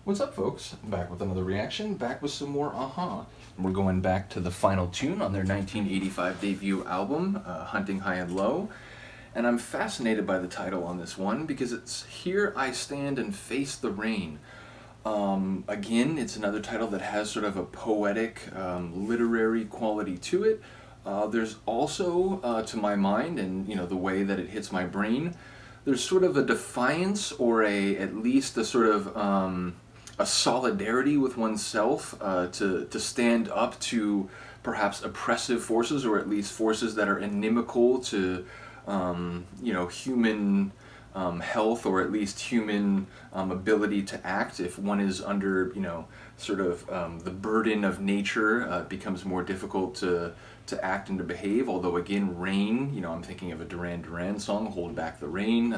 What's up, folks? Back with another reaction, back with some more Aha. We're going back to the final tune on their 1985 debut album, Hunting High and Low. And I'm fascinated by the title on this one because it's Here I Stand and Face the Rain. Again, it's another title that has sort of a poetic, literary quality to it. There's also, to my mind, and the way that it hits my brain, there's sort of a defiance or at least a sort of a solidarity with oneself to stand up to perhaps oppressive forces, or at least forces that are inimical to human health, or at least human ability to act. If one is under sort of the burden of nature, it becomes more difficult to act and to behave. Although again, rain, I'm thinking of a Duran Duran song, Hold Back the Rain.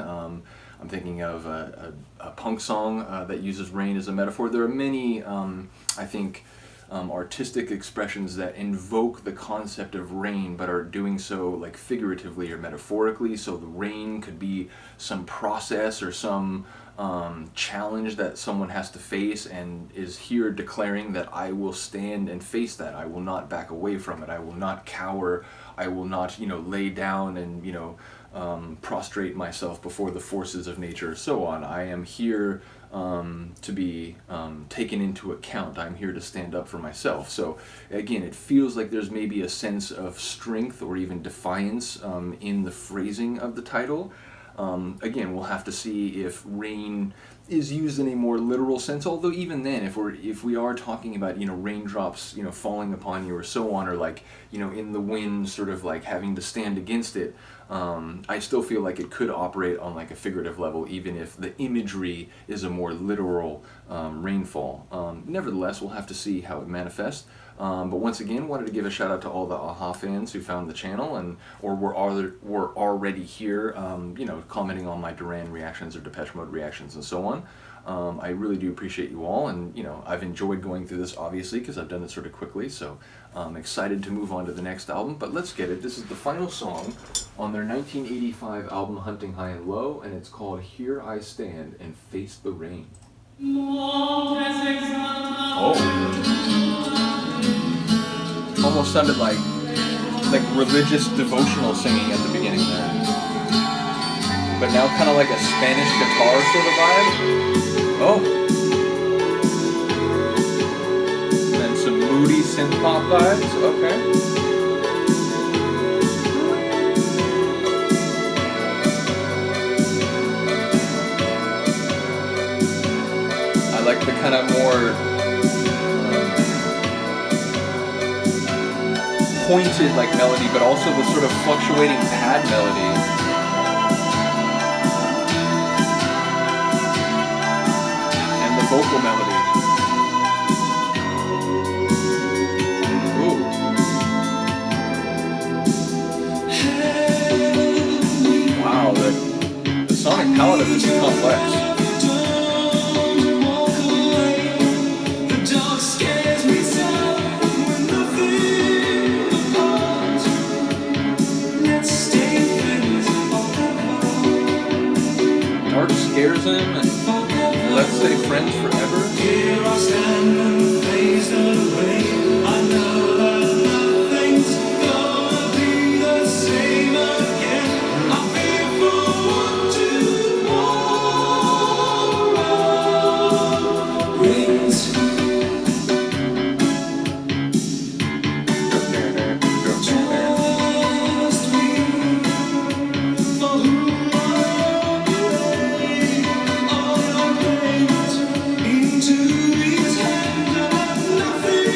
I'm thinking of a punk song that uses rain as a metaphor. There are many, I think, artistic expressions that invoke the concept of rain, but are doing so like figuratively or metaphorically. So the rain could be some process or some challenge that someone has to face, and is here declaring that I will stand and face that. I will not back away from it. I will not cower. I will not, lay down and, prostrate myself before the forces of nature, so on. I am here to be taken into account. I'm here to stand up for myself. So again, it feels like there's maybe a sense of strength or even defiance in the phrasing of the title. Again, we'll have to see if rain is used in a more literal sense, although even then, if we are talking about raindrops falling upon you or so on, or like in the wind sort of like having to stand against it, I still feel like it could operate on like a figurative level, even if the imagery is a more literal rainfall. Nevertheless, we'll have to see how it manifests. But once again, wanted to give a shout out to all the Aha fans who found the channel or were already here, commenting on my Duran reactions or Depeche Mode reactions and so on. I really do appreciate you all, and I've enjoyed going through this obviously because I've done it sort of quickly. So I'm excited to move on to the next album. But let's get it. This is the final song on their 1985 album Hunting High and Low, and it's called Here I Stand and Face the Rain. Oh. Almost sounded like religious devotional singing at the beginning there. But now kind of like a Spanish guitar sort of vibe. Oh. And then some moody synth pop vibes. Okay. I like the kind of more pointed like melody, but also the sort of fluctuating pad melody. And the vocal melody. Ooh. Wow, the sonic palette of this is complex. Dark scares him, and let's say friends forever. Here I stand and face the rain. I know that nothing's gonna be the same again. I fear for what tomorrow brings.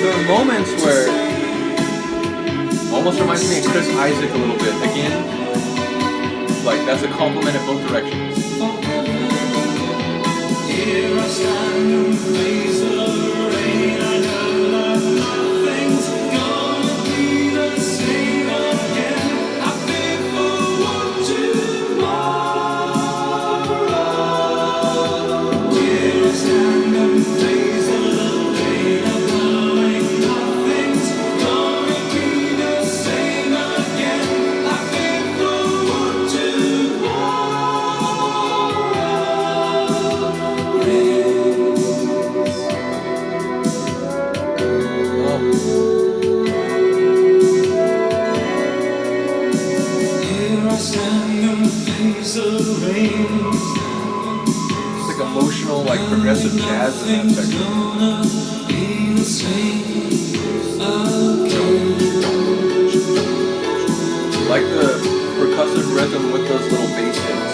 There are moments where almost reminds me of Chris Isaac a little bit. Again, like that's a compliment in both directions. Here I stand and face the rain. I know that nothing's gonna be the same again. I fear for what tomorrow. Here I stand and face the rain. Yeah. like progressive jazz in that section. Like the percussive rhythm with those little bass hits.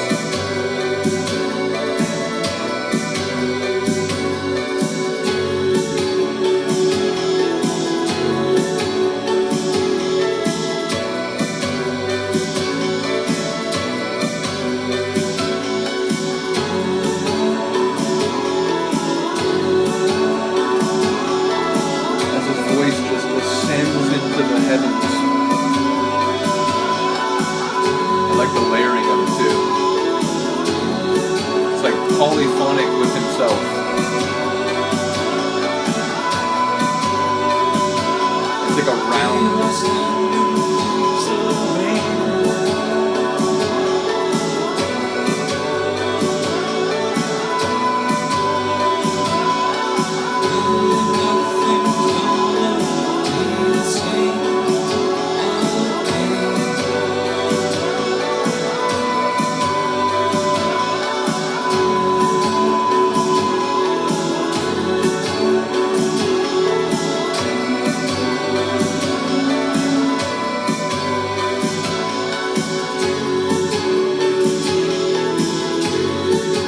Polyphonic with himself. It's like a round.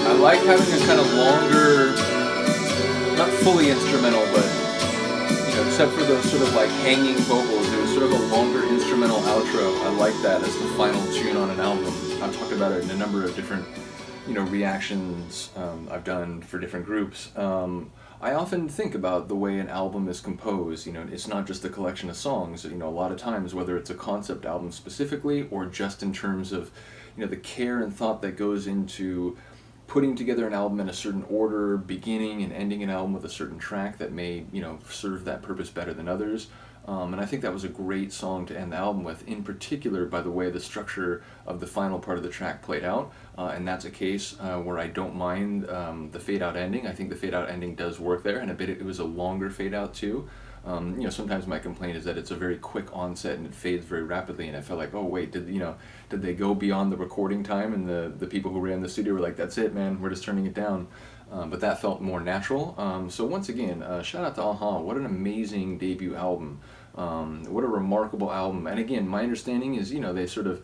I like having a kind of longer, not fully instrumental, but except for those sort of like hanging vocals, it was sort of a longer instrumental outro. I like that as the final tune on an album. I've talked about it in a number of different, reactions I've done for different groups. I often think about the way an album is composed. It's not just a collection of songs. A lot of times, whether it's a concept album specifically or just in terms of, the care and thought that goes into putting together an album in a certain order, beginning and ending an album with a certain track that may, serve that purpose better than others. And I think that was a great song to end the album with, in particular by the way the structure of the final part of the track played out. And that's a case where I don't mind the fade-out ending. I think the fade-out ending does work there, and it was a longer fade-out too. Sometimes my complaint is that it's a very quick onset and it fades very rapidly, and I felt like, oh wait, did they go beyond the recording time, and the people who ran the studio were like, that's it, man, we're just turning it down. But that felt more natural. So once again, shout out to a-ha. What an amazing debut album. What a remarkable album. And again, my understanding is, they sort of,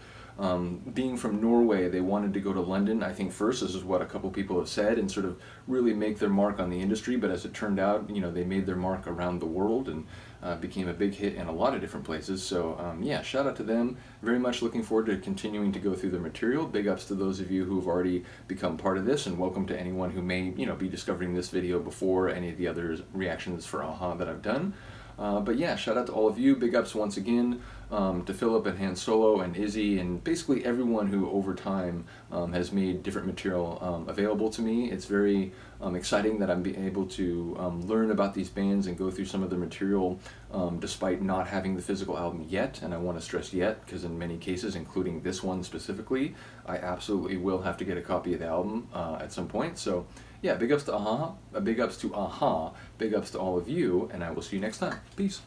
being from Norway, they wanted to go to London, I think first, this is what a couple people have said, and sort of really make their mark on the industry, but as it turned out, they made their mark around the world and became a big hit in a lot of different places. So yeah, shout out to them. Very much looking forward to continuing to go through the material. Big ups to those of you who have already become part of this, and welcome to anyone who may be discovering this video before any of the other reactions for a-ha that I've done. But yeah, shout out to all of you. Big ups once again to Philip and Han Solo and Izzy and basically everyone who over time has made different material available to me. It's very exciting that I'm able to learn about these bands and go through some of their material despite not having the physical album yet. And I want to stress yet, because in many cases, including this one specifically, I absolutely will have to get a copy of the album at some point. So yeah, big ups to a-ha, big ups to a-ha, big ups to all of you, and I will see you next time. Peace.